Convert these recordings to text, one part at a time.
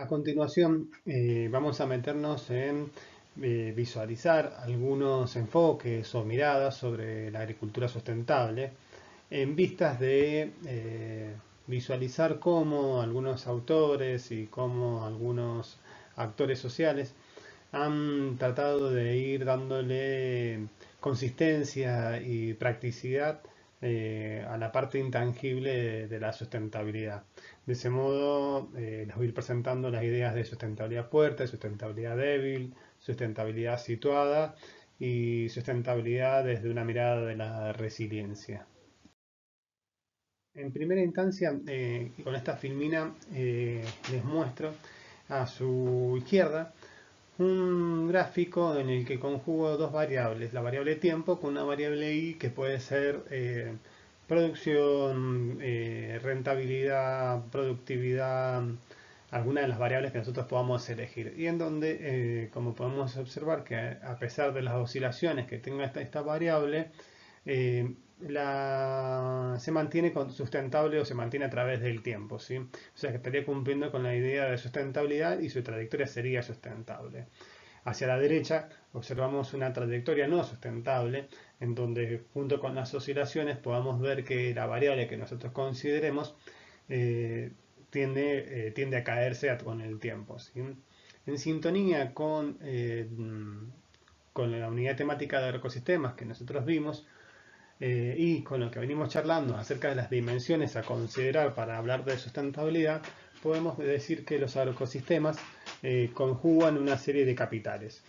A continuación, vamos a meternos en visualizar algunos enfoques o miradas sobre la agricultura sustentable en vistas de visualizar cómo algunos autores y cómo algunos actores sociales han tratado de ir dándole consistencia y practicidad a la parte intangible de la sustentabilidad. De ese modo, les voy a ir presentando las ideas de sustentabilidad fuerte, sustentabilidad débil, sustentabilidad situada y sustentabilidad desde una mirada de la resiliencia. En primera instancia, con esta filmina les muestro a su izquierda un gráfico en el que conjugo dos variables, la variable tiempo con una variable i que puede ser producción, rentabilidad, productividad, alguna de las variables que nosotros podamos elegir. Y en donde, como podemos observar, que a pesar de las oscilaciones que tenga esta variable, se mantiene sustentable o se mantiene a través del tiempo, ¿sí? O sea que estaría cumpliendo con la idea de sustentabilidad y su trayectoria sería sustentable. Hacia la derecha observamos una trayectoria no sustentable, en donde junto con las oscilaciones podamos ver que la variable que nosotros consideremos tiende a caerse con el tiempo, ¿sí? En sintonía con la unidad temática de ecosistemas que nosotros vimos, y con lo que venimos charlando acerca de las dimensiones a considerar para hablar de sustentabilidad, podemos decir que los agroecosistemas conjugan una serie de capitales.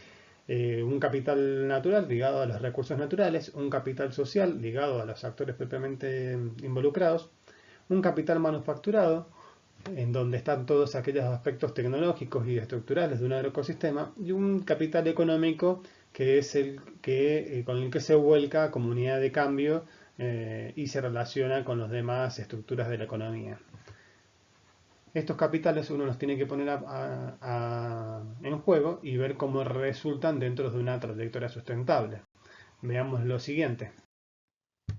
Un capital natural ligado a los recursos naturales, un capital social ligado a los actores propiamente involucrados, un capital manufacturado, en donde están todos aquellos aspectos tecnológicos y estructurales de un agroecosistema, y un capital económico que es con el que se vuelca como unidad de cambio y se relaciona con las demás estructuras de la economía. Estos capitales uno los tiene que poner en juego y ver cómo resultan dentro de una trayectoria sustentable. Veamos lo siguiente.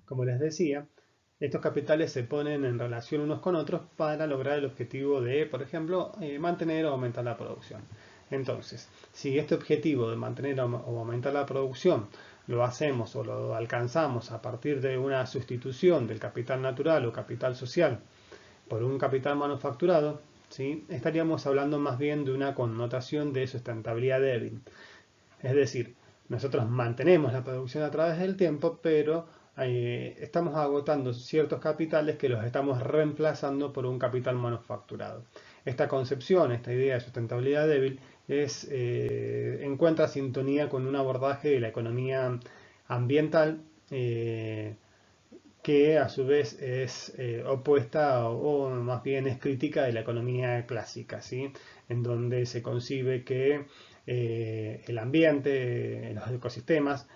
Como les decía, estos capitales se ponen en relación unos con otros para lograr el objetivo de, por ejemplo, mantener o aumentar la producción. Entonces, si este objetivo de mantener o aumentar la producción lo hacemos o lo alcanzamos a partir de una sustitución del capital natural o capital social por un capital manufacturado, ¿sí?, estaríamos hablando más bien de una connotación de sustentabilidad débil. Es decir, nosotros mantenemos la producción a través del tiempo, pero estamos agotando ciertos capitales que los estamos reemplazando por un capital manufacturado. Esta concepción, esta idea de sustentabilidad débil, encuentra sintonía con un abordaje de la economía ambiental que a su vez es opuesta o más bien es crítica de la economía clásica, ¿sí?, en donde se concibe que el ambiente, los ecosistemas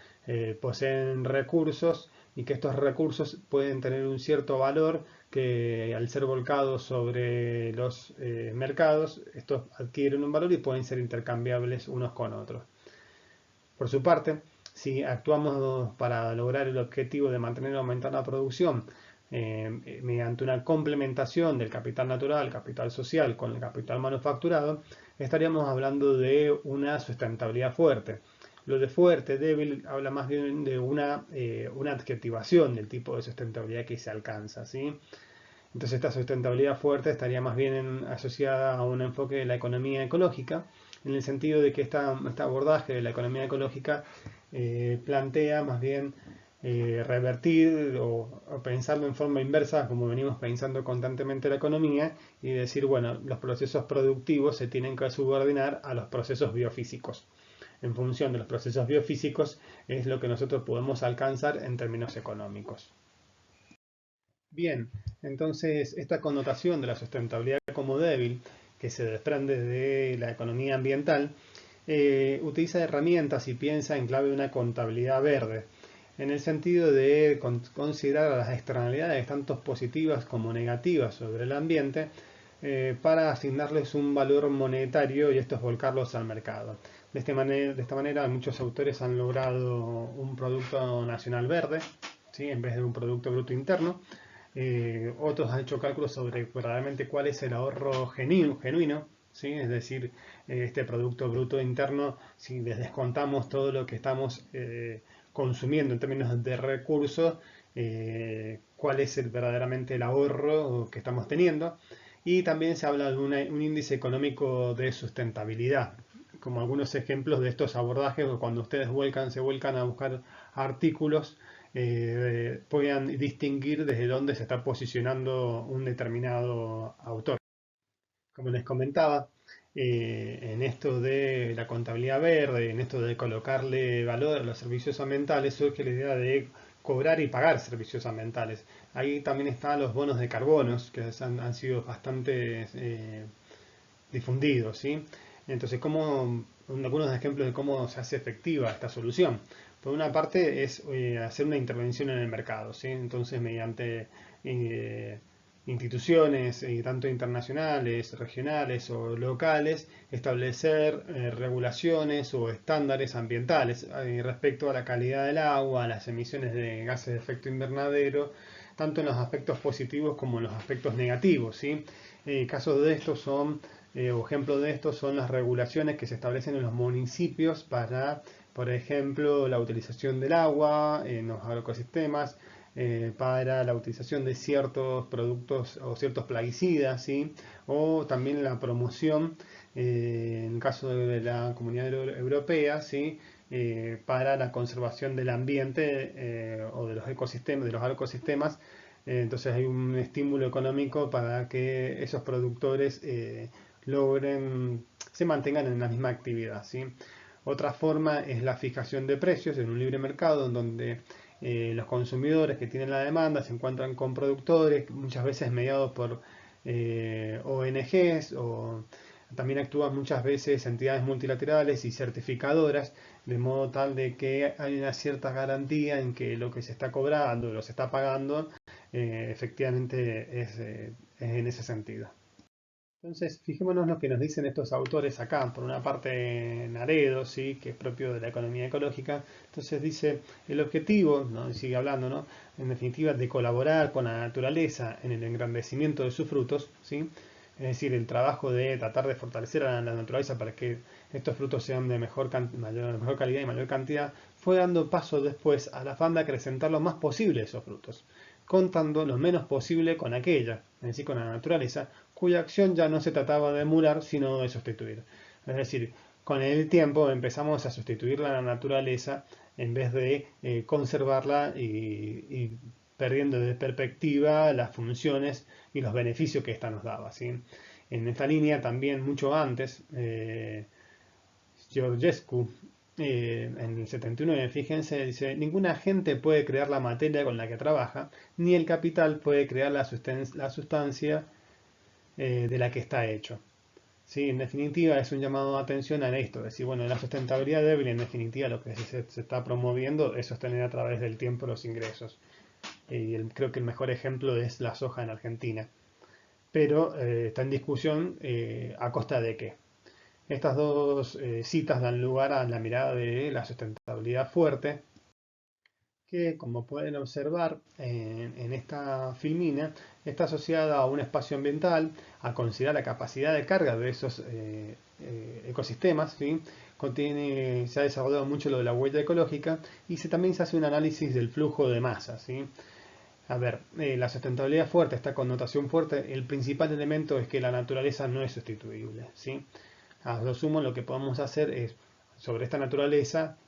poseen recursos y que estos recursos pueden tener un cierto valor que al ser volcados sobre los mercados, estos adquieren un valor y pueden ser intercambiables unos con otros. Por su parte, si actuamos para lograr el objetivo de mantener o aumentar la producción mediante una complementación del capital natural, capital social con el capital manufacturado, estaríamos hablando de una sustentabilidad fuerte. Lo de fuerte, débil, habla más bien de una adjetivación del tipo de sustentabilidad que se alcanza, ¿sí? Entonces esta sustentabilidad fuerte estaría más bien asociada a un enfoque de la economía ecológica, en el sentido de que este abordaje de la economía ecológica plantea más bien revertir o pensarlo en forma inversa, como venimos pensando constantemente la economía, y decir, bueno, los procesos productivos se tienen que subordinar a los procesos biofísicos. En función de los procesos biofísicos es lo que nosotros podemos alcanzar en términos económicos. Bien, entonces esta connotación de la sustentabilidad como débil, que se desprende de la economía ambiental, utiliza herramientas y piensa en clave de una contabilidad verde, en el sentido de considerar las externalidades tanto positivas como negativas sobre el ambiente para asignarles un valor monetario y estos volcarlos al mercado. De esta manera muchos autores han logrado un producto nacional verde, ¿sí?, en vez de un producto bruto interno. Otros han hecho cálculos sobre verdaderamente cuál es el ahorro genuino, ¿sí? Es decir, este Producto Bruto Interno, si les descontamos todo lo que estamos consumiendo en términos de recursos, cuál es verdaderamente el ahorro que estamos teniendo. Y también se habla de un índice económico de sustentabilidad, como algunos ejemplos de estos abordajes, cuando ustedes se vuelcan a buscar artículos, puedan distinguir desde dónde se está posicionando un determinado autor. Como les comentaba, en esto de la contabilidad verde, en esto de colocarle valor a los servicios ambientales, surge la idea de cobrar y pagar servicios ambientales. Ahí también están los bonos de carbonos, que han sido bastante difundidos, ¿sí? Entonces, algunos ejemplos de cómo se hace efectiva esta solución. Por una parte es hacer una intervención en el mercado, ¿sí? Entonces, mediante instituciones, tanto internacionales, regionales o locales, establecer regulaciones o estándares ambientales respecto a la calidad del agua, a las emisiones de gases de efecto invernadero, tanto en los aspectos positivos como en los aspectos negativos, ¿sí? Casos de estos son o ejemplo de esto son las regulaciones que se establecen en los municipios para, por ejemplo, la utilización del agua en los agroecosistemas, para la utilización de ciertos productos o ciertos plaguicidas, ¿sí? O también la promoción, en el caso de la Comunidad Europea, ¿sí? Para la conservación del ambiente o de los ecosistemas, de los agroecosistemas. Entonces hay un estímulo económico para que esos productores se mantengan en la misma actividad, ¿sí? Otra forma es la fijación de precios en un libre mercado, en donde los consumidores que tienen la demanda se encuentran con productores, muchas veces mediados por ONGs, o también actúan muchas veces entidades multilaterales y certificadoras, de modo tal de que hay una cierta garantía en que lo que se está cobrando, lo que se está pagando, efectivamente es en ese sentido. Entonces, fijémonos lo que nos dicen estos autores acá. Por una parte, Naredo, ¿sí? Que es propio de la economía ecológica. Entonces dice, el objetivo, ¿no? Sigue hablando, ¿no? En definitiva, de colaborar con la naturaleza en el engrandecimiento de sus frutos, ¿sí? Es decir, el trabajo de tratar de fortalecer a la naturaleza para que estos frutos sean de mejor calidad y mayor cantidad, fue dando paso después al afán de acrecentar lo más posible esos frutos, contando lo menos posible con aquella, es decir, con la naturaleza, cuya acción ya no se trataba de emular, sino de sustituir. Es decir, con el tiempo empezamos a sustituir la naturaleza en vez de conservarla y perdiendo de perspectiva las funciones y los beneficios que ésta nos daba, ¿sí? En esta línea también mucho antes, Georgescu, en el 79, fíjense, dice, ningún agente puede crear la materia con la que trabaja, ni el capital puede crear la sustancia de la que está hecho. Sí, en definitiva es un llamado de atención a esto, es decir, bueno, la sustentabilidad débil, en definitiva lo que se está promoviendo es sostener a través del tiempo los ingresos. Y creo que el mejor ejemplo es la soja en Argentina. Pero está en discusión a costa de qué. Estas dos citas dan lugar a la mirada de la sustentabilidad fuerte, que como pueden observar en esta filmina, está asociada a un espacio ambiental, a considerar la capacidad de carga de esos ecosistemas, ¿sí? Se ha desarrollado mucho lo de la huella ecológica y también se hace un análisis del flujo de masa, ¿sí? A ver, la sustentabilidad fuerte, esta connotación fuerte, el principal elemento es que la naturaleza no es sustituible, ¿sí? A lo sumo lo que podemos hacer es, sobre esta naturaleza,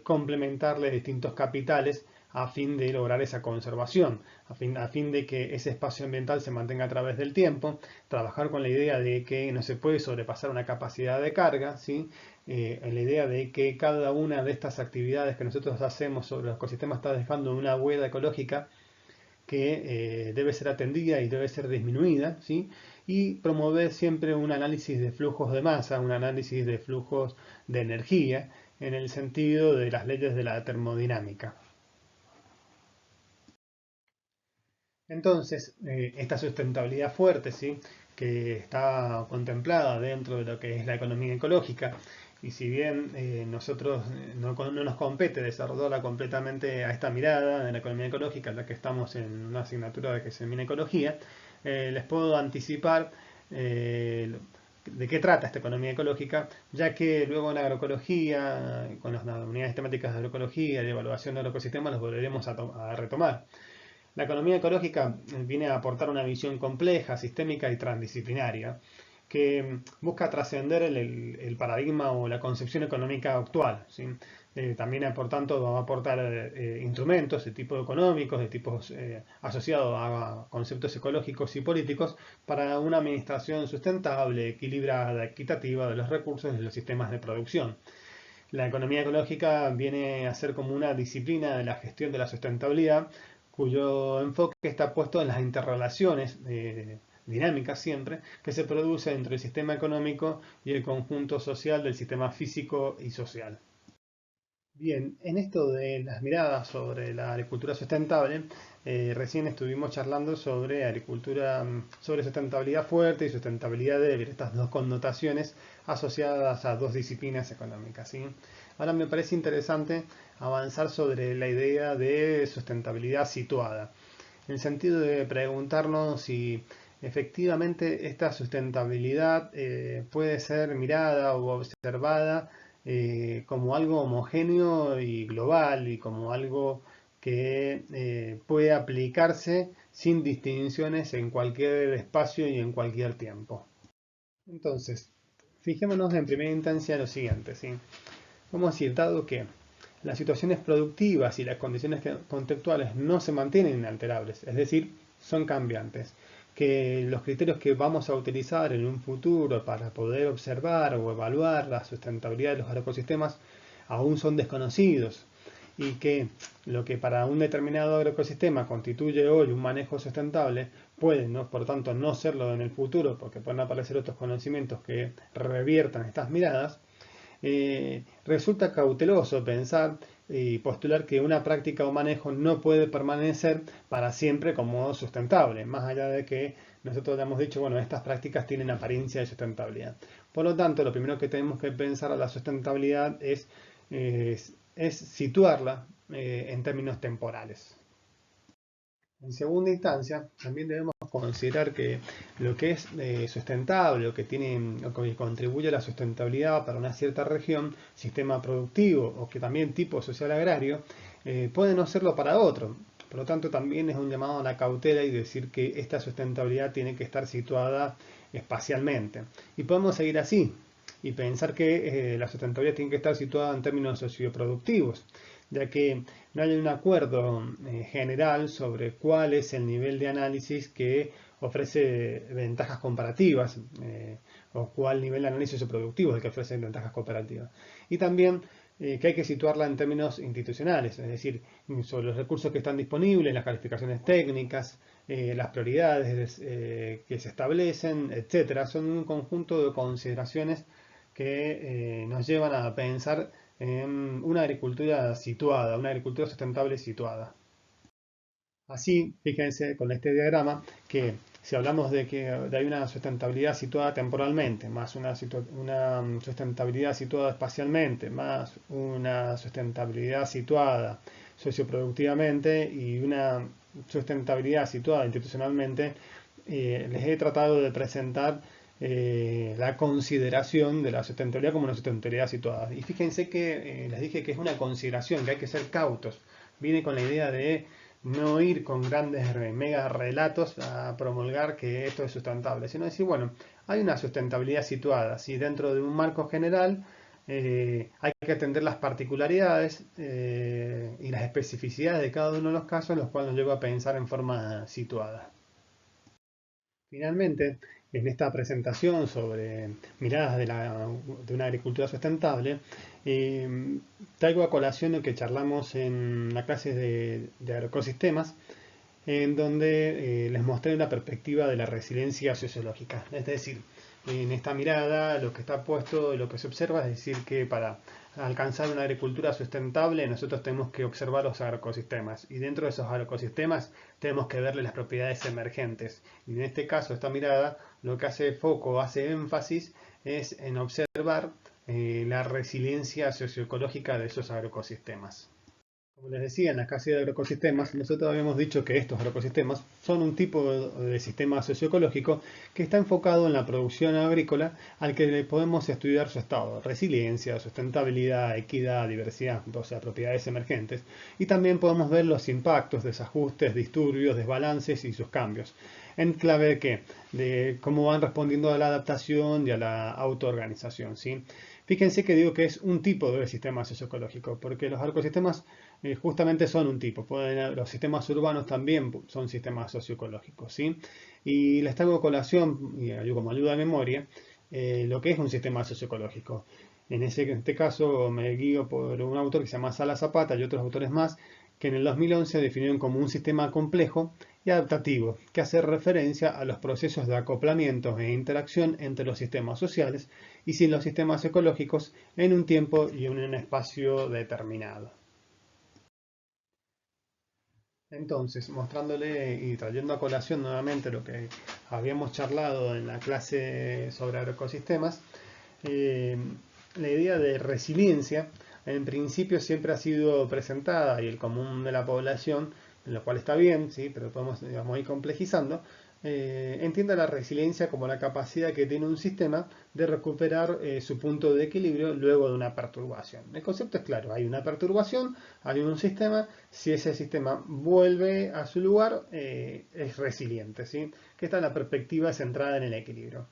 complementarle distintos capitales a fin de lograr esa conservación, a fin de que ese espacio ambiental se mantenga a través del tiempo, trabajar con la idea de que no se puede sobrepasar una capacidad de carga, ¿sí? En la idea de que cada una de estas actividades que nosotros hacemos sobre los ecosistemas está dejando una huella ecológica que debe ser atendida y debe ser disminuida, ¿sí? Y promover siempre un análisis de flujos de masa, un análisis de flujos de energía, en el sentido de las leyes de la termodinámica. Entonces, esta sustentabilidad fuerte, ¿sí? Que está contemplada dentro de lo que es la economía ecológica, y si bien nosotros no nos compete desarrollarla completamente a esta mirada de la economía ecológica, ya que estamos en una asignatura de que se denomina ecología, les puedo anticipar de qué trata esta economía ecológica, ya que luego en la agroecología, con las unidades temáticas de agroecología y evaluación de ecosistemas, los volveremos a retomar. La economía ecológica viene a aportar una visión compleja, sistémica y transdisciplinaria que busca trascender el paradigma o la concepción económica actual, ¿sí? También, por tanto, va a aportar instrumentos de tipo económicos, de tipos asociados a conceptos ecológicos y políticos para una administración sustentable, equilibrada, equitativa de los recursos de los sistemas de producción. La economía ecológica viene a ser como una disciplina de la gestión de la sustentabilidad, cuyo enfoque está puesto en las interrelaciones dinámicas siempre que se producen entre el sistema económico y el conjunto social del sistema físico y social. Bien, en esto de las miradas sobre la agricultura sustentable, recién estuvimos charlando sobre agricultura, sobre sustentabilidad fuerte y sustentabilidad débil, estas dos connotaciones asociadas a dos disciplinas económicas, ¿sí? Ahora me parece interesante avanzar sobre la idea de sustentabilidad situada, en el sentido de preguntarnos si efectivamente esta sustentabilidad puede ser mirada o observada como algo homogéneo y global y como algo que puede aplicarse sin distinciones en cualquier espacio y en cualquier tiempo. Entonces, fijémonos en primera instancia en lo siguiente, ¿sí? Vamos a decir, dado que las situaciones productivas y las condiciones contextuales no se mantienen inalterables, es decir, son cambiantes, que los criterios que vamos a utilizar en un futuro para poder observar o evaluar la sustentabilidad de los agroecosistemas aún son desconocidos y que lo que para un determinado agroecosistema constituye hoy un manejo sustentable puede, ¿no?, por tanto, no serlo en el futuro porque pueden aparecer otros conocimientos que reviertan estas miradas. Resulta cauteloso pensar y postular que una práctica o manejo no puede permanecer para siempre como sustentable, más allá de que nosotros hemos dicho, bueno, estas prácticas tienen apariencia de sustentabilidad. Por lo tanto, lo primero que tenemos que pensar a la sustentabilidad es situarla en términos temporales. En segunda instancia, también debemos considerar que lo que es sustentable o que contribuye a la sustentabilidad para una cierta región, sistema productivo o que también tipo social agrario, puede no serlo para otro. Por lo tanto, también es un llamado a la cautela y decir que esta sustentabilidad tiene que estar situada espacialmente. Y podemos seguir así y pensar que la sustentabilidad tiene que estar situada en términos socioproductivos, ya que no hay un acuerdo general sobre cuál es el nivel de análisis que ofrece ventajas comparativas o cuál nivel de análisis socioproductivo es el que ofrece ventajas comparativas. Y también que hay que situarla en términos institucionales, es decir, sobre los recursos que están disponibles, las calificaciones técnicas, las prioridades que se establecen, etcétera. Son un conjunto de consideraciones que nos llevan a pensar en una agricultura situada, una agricultura sustentable situada. Así, fíjense con este diagrama que si hablamos de que hay una sustentabilidad situada temporalmente, más una sustentabilidad situada espacialmente, más una sustentabilidad situada socioproductivamente y una sustentabilidad situada institucionalmente, les he tratado de presentar la consideración de la sustentabilidad como una sustentabilidad situada. Y fíjense que les dije que es una consideración, que hay que ser cautos. Viene con la idea de no ir con grandes mega relatos a promulgar que esto es sustentable, sino decir, bueno, hay una sustentabilidad situada, si dentro de un marco general hay que atender las particularidades y las especificidades de cada uno de los casos, los cuales nos lleva a pensar en forma situada. Finalmente, en esta presentación sobre miradas de una agricultura sustentable, traigo a colación lo que charlamos en la clase de agroecosistemas, en donde les mostré una perspectiva de la resiliencia sociológica. Es decir, en esta mirada lo que está puesto, lo que se observa es decir que para alcanzar una agricultura sustentable nosotros tenemos que observar los agroecosistemas y dentro de esos agroecosistemas tenemos que verle las propiedades emergentes. Y en este caso esta mirada lo que hace foco, hace énfasis es en observar la resiliencia socioecológica de esos agroecosistemas. Como les decía, en la clase de agroecosistemas, nosotros habíamos dicho que estos agroecosistemas son un tipo de sistema socioecológico que está enfocado en la producción agrícola al que le podemos estudiar su estado, resiliencia, sustentabilidad, equidad, diversidad, o sea, propiedades emergentes, y también podemos ver los impactos, desajustes, disturbios, desbalances y sus cambios, en clave de qué, de cómo van respondiendo a la adaptación y a la autoorganización, ¿sí? Fíjense que digo que es un tipo de sistema socioecológico, porque los agroecosistemas justamente son un tipo. Los sistemas urbanos también son sistemas socioecológicos, ¿sí? Y les traigo a colación, y como ayuda de memoria, lo que es un sistema socioecológico. En este caso me guío por un autor que se llama Sala Zapata y otros autores más, que en el 2011 definieron como un sistema complejo y adaptativo, que hace referencia a los procesos de acoplamiento e interacción entre los sistemas sociales y sin los sistemas ecológicos en un tiempo y en un espacio determinado. Entonces, mostrándole y trayendo a colación nuevamente lo que habíamos charlado en la clase sobre agroecosistemas, eh, la idea de resiliencia en principio siempre ha sido presentada y el común de la población, lo cual está bien, ¿sí? Pero podemos digamos, ir complejizando, entiende la resiliencia como la capacidad que tiene un sistema de recuperar su punto de equilibrio luego de una perturbación. El concepto es claro, hay una perturbación, hay un sistema, si ese sistema vuelve a su lugar, es resiliente, ¿sí? Que está en la perspectiva centrada en el equilibrio.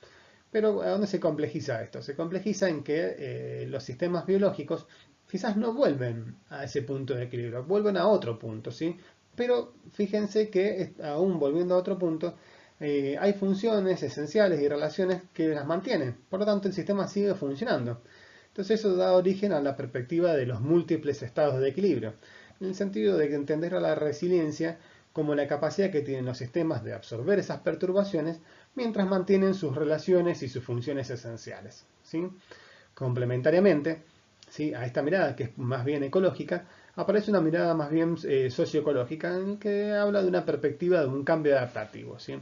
Pero ¿a dónde se complejiza esto? Se complejiza en que los sistemas biológicos quizás no vuelven a ese punto de equilibrio, vuelven a otro punto, ¿sí? Pero fíjense que aún volviendo a otro punto, hay funciones esenciales y relaciones que las mantienen. Por lo tanto, el sistema sigue funcionando. Entonces eso da origen a la perspectiva de los múltiples estados de equilibrio, en el sentido de entender a la resiliencia como la capacidad que tienen los sistemas de absorber esas perturbaciones mientras mantienen sus relaciones y sus funciones esenciales, ¿sí? Complementariamente, ¿sí? A esta mirada, que es más bien ecológica, aparece una mirada más bien socioecológica, en que habla de una perspectiva de un cambio adaptativo, ¿sí?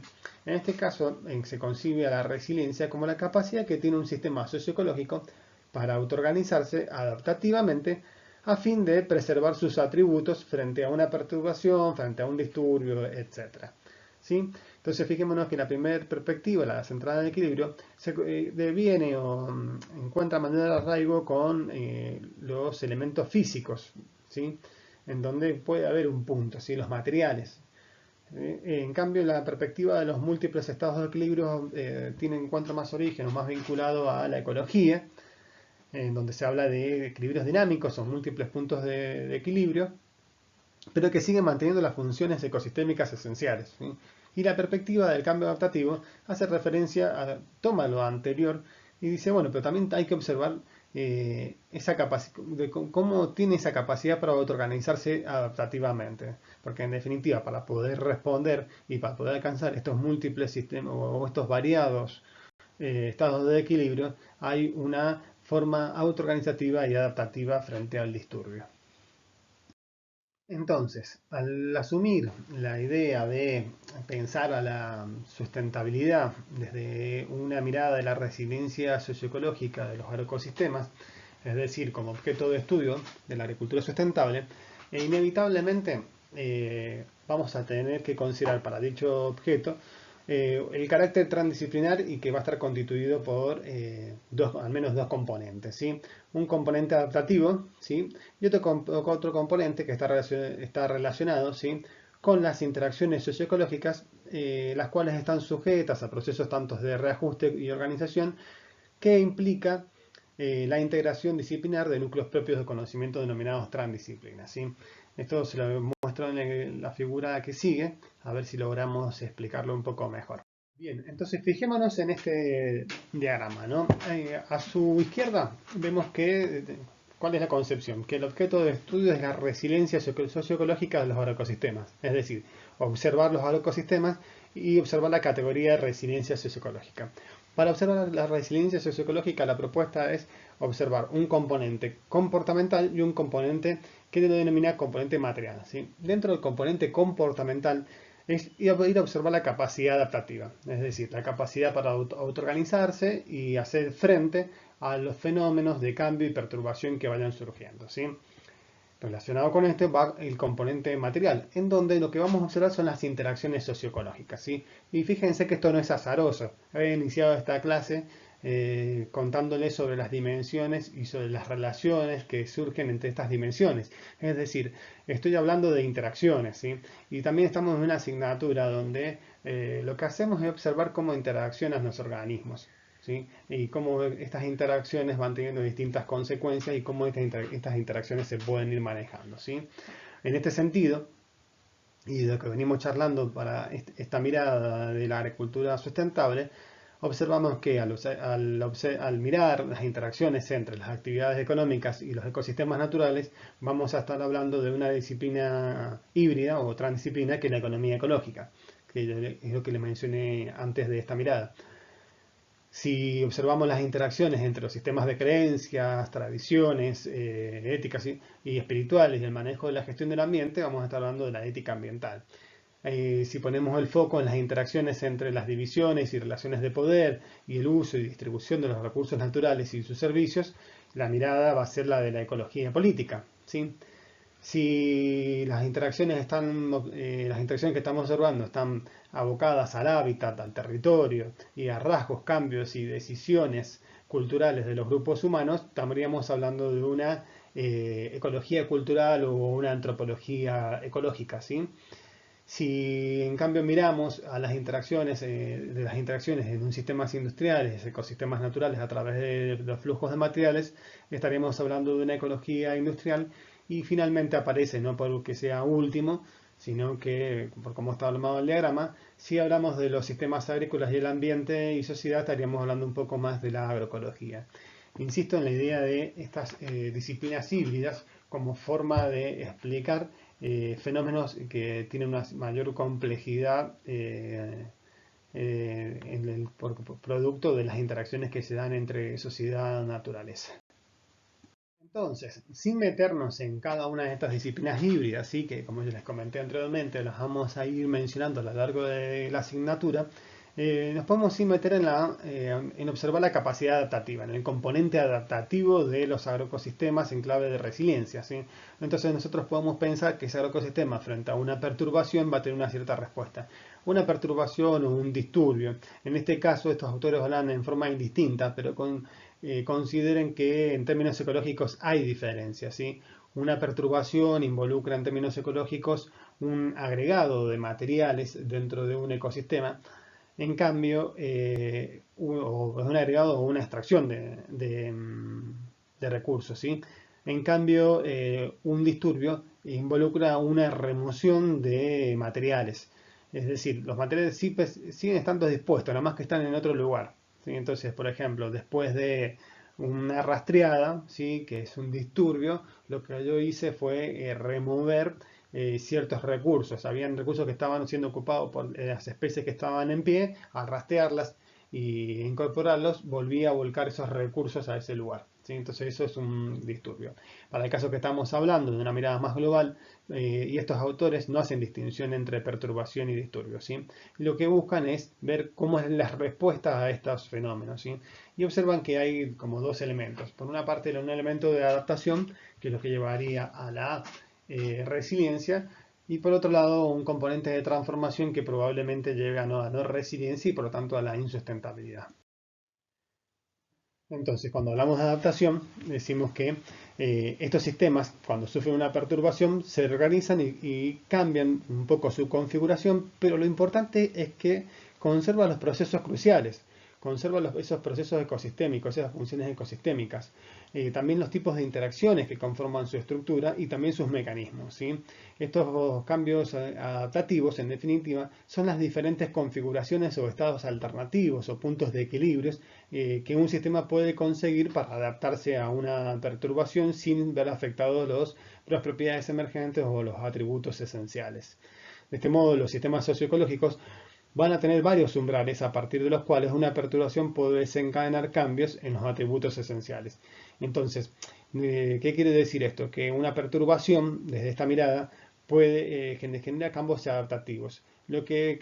En este caso, se concibe a la resiliencia como la capacidad que tiene un sistema socioecológico para autoorganizarse adaptativamente a fin de preservar sus atributos frente a una perturbación, frente a un disturbio, etc. ¿Sí? Entonces fijémonos que la primera perspectiva, la centrada en el equilibrio, se deviene o encuentra manera de arraigo con los elementos físicos, ¿sí? En donde puede haber un punto, ¿sí? Los materiales. En cambio, la perspectiva de los múltiples estados de equilibrio encuentra más origen o más vinculado a la ecología, en donde se habla de equilibrios dinámicos o múltiples puntos de equilibrio, pero que siguen manteniendo las funciones ecosistémicas esenciales, ¿sí? Y la perspectiva del cambio adaptativo hace referencia toma lo anterior y dice, bueno, pero también hay que observar esa capacidad, de cómo tiene esa capacidad para autoorganizarse adaptativamente. Porque en definitiva, para poder responder y para poder alcanzar estos múltiples sistemas o estos variados estados de equilibrio, hay una forma autoorganizativa y adaptativa frente al disturbio. Entonces, al asumir la idea de pensar a la sustentabilidad desde una mirada de la resiliencia socioecológica de los agroecosistemas, es decir, como objeto de estudio de la agricultura sustentable, inevitablemente vamos a tener que considerar para dicho objeto el carácter transdisciplinar y que va a estar constituido por al menos dos componentes, ¿sí? Un componente adaptativo, ¿sí? Y otro componente que está relacionado, ¿sí? Con las interacciones socioecológicas, las cuales están sujetas a procesos tanto de reajuste y organización que implica la integración disciplinar de núcleos propios de conocimiento denominados transdisciplinas, ¿sí? Esto se lo muestro en la figura que sigue, a ver si logramos explicarlo un poco mejor. Bien, entonces fijémonos en este diagrama, ¿no? A su izquierda vemos que, ¿cuál es la concepción? Que el objeto de estudio es la resiliencia socioecológica de los agroecosistemas, es decir, observar los agroecosistemas y observar la categoría de resiliencia socioecológica. Para observar la resiliencia socioecológica, la propuesta es observar un componente comportamental y un componente que se denomina componente material, ¿sí? Dentro del componente comportamental es ir a observar la capacidad adaptativa, es decir, la capacidad para autoorganizarse y hacer frente a los fenómenos de cambio y perturbación que vayan surgiendo, ¿sí? Relacionado con este va el componente material, en donde lo que vamos a observar son las interacciones socioecológicas, ¿sí? Y fíjense que esto no es azaroso. He iniciado esta clase contándoles sobre las dimensiones y sobre las relaciones que surgen entre estas dimensiones. Es decir, estoy hablando de interacciones, ¿sí? Y también estamos en una asignatura donde lo que hacemos es observar cómo interaccionan los organismos, ¿sí? Y cómo estas interacciones van teniendo distintas consecuencias y cómo estas interacciones se pueden ir manejando, ¿sí? En este sentido, y de lo que venimos charlando para esta mirada de la agricultura sustentable, observamos que al mirar las interacciones entre las actividades económicas y los ecosistemas naturales, vamos a estar hablando de una disciplina híbrida o transdisciplina que es la economía ecológica, que es lo que les mencioné antes de esta mirada. Si observamos las interacciones entre los sistemas de creencias, tradiciones, éticas y espirituales y el manejo de la gestión del ambiente, vamos a estar hablando de la ética ambiental. Si ponemos el foco en las interacciones entre las divisiones y relaciones de poder y el uso y distribución de los recursos naturales y sus servicios, la mirada va a ser la de la ecología política, ¿sí? Si las interacciones que estamos observando están abocadas al hábitat, al territorio y a rasgos, cambios y decisiones culturales de los grupos humanos, estaríamos hablando de una ecología cultural o una antropología ecológica, ¿sí? Si en cambio miramos a las interacciones, de las interacciones en un sistemas industriales, ecosistemas naturales a través de los flujos de materiales, estaríamos hablando de una ecología industrial y finalmente aparece, no porque sea último, sino que, por cómo está armado el diagrama, si hablamos de los sistemas agrícolas y el ambiente y sociedad, estaríamos hablando un poco más de la agroecología. Insisto en la idea de estas disciplinas híbridas como forma de explicar fenómenos que tienen una mayor complejidad por producto de las interacciones que se dan entre sociedad y naturaleza. Entonces, sin meternos en cada una de estas disciplinas híbridas, ¿sí? Que como yo les comenté anteriormente, las vamos a ir mencionando a lo largo de la asignatura, nos podemos sí meter en observar la capacidad adaptativa, en el componente adaptativo de los agroecosistemas en clave de resiliencia, ¿sí? Entonces nosotros podemos pensar que ese agroecosistema frente a una perturbación va a tener una cierta respuesta. Una perturbación o un disturbio. En este caso estos autores hablan en forma indistinta, pero consideren que en términos ecológicos hay diferencias, ¿sí? Una perturbación involucra en términos ecológicos un agregado de materiales dentro de un ecosistema. En cambio, un agregado o una extracción de recursos, ¿sí? En cambio, un disturbio involucra una remoción de materiales. Es decir, los materiales siguen estando dispuestos, nada más que están en otro lugar, ¿sí? Entonces, por ejemplo, después de una rastreada, ¿sí? Que es un disturbio, lo que yo hice fue remover ciertos recursos. Habían recursos que estaban siendo ocupados por las especies que estaban en pie. Al rastrearlas y incorporarlos, volví a volcar esos recursos a ese lugar, ¿sí? Entonces eso es un disturbio. Para el caso que estamos hablando de una mirada más global, y estos autores no hacen distinción entre perturbación y disturbio, ¿sí? Lo que buscan es ver cómo es la respuesta a estos fenómenos, ¿sí? Y observan que hay como dos elementos. Por una parte, un elemento de adaptación, que es lo que llevaría a la resiliencia, y por otro lado un componente de transformación que probablemente lleve a no resiliencia y por lo tanto a la insustentabilidad. Entonces, cuando hablamos de adaptación, decimos que estos sistemas, cuando sufren una perturbación, se organizan y cambian un poco su configuración, pero lo importante es que conserva los procesos cruciales, conserva esos procesos ecosistémicos, esas funciones ecosistémicas, también los tipos de interacciones que conforman su estructura y también sus mecanismos, ¿sí? Estos cambios adaptativos, en definitiva, son las diferentes configuraciones o estados alternativos o puntos de equilibrio que un sistema puede conseguir para adaptarse a una perturbación sin ver afectados las propiedades emergentes o los atributos esenciales. De este modo, los sistemas socioecológicos van a tener varios umbrales a partir de los cuales una perturbación puede desencadenar cambios en los atributos esenciales. Entonces, ¿qué quiere decir esto? Que una perturbación, desde esta mirada, puede generar cambios adaptativos, lo que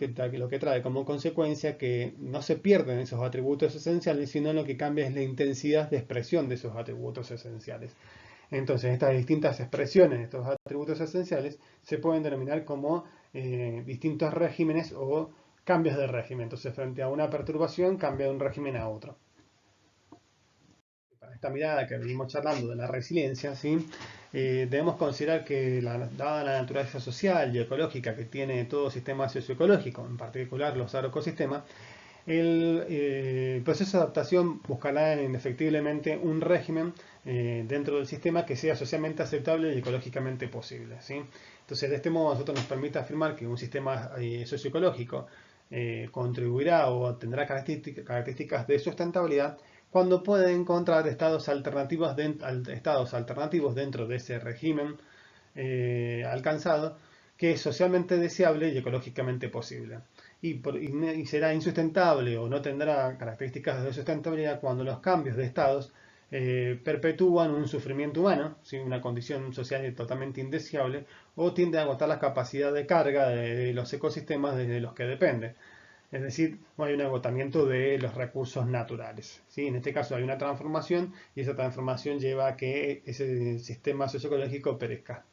trae como consecuencia que no se pierden esos atributos esenciales, sino lo que cambia es la intensidad de expresión de esos atributos esenciales. Entonces, estas distintas expresiones de estos atributos esenciales se pueden denominar como distintos regímenes o cambios de régimen. Entonces, frente a una perturbación, cambia de un régimen a otro. Para esta mirada que venimos charlando de la resiliencia, ¿sí? Debemos considerar que dada la naturaleza social y ecológica que tiene todo sistema socioecológico, en particular los agroecosistemas, el proceso de adaptación buscará indefectiblemente un régimen dentro del sistema que sea socialmente aceptable y ecológicamente posible, ¿sí? Entonces, de este modo, a nosotros nos permite afirmar que un sistema socioecológico contribuirá o tendrá características de sustentabilidad cuando puede encontrar estados alternativos dentro de ese régimen alcanzado que es socialmente deseable y ecológicamente posible. Y será insustentable o no tendrá características de sustentabilidad cuando los cambios de estados perpetúan un sufrimiento humano, ¿sí? Una condición social totalmente indeseable, o tiende a agotar la capacidad de carga de los ecosistemas de los que depende. Es decir, hay un agotamiento de los recursos naturales, ¿sí? En este caso hay una transformación y esa transformación lleva a que ese sistema socioecológico perezca.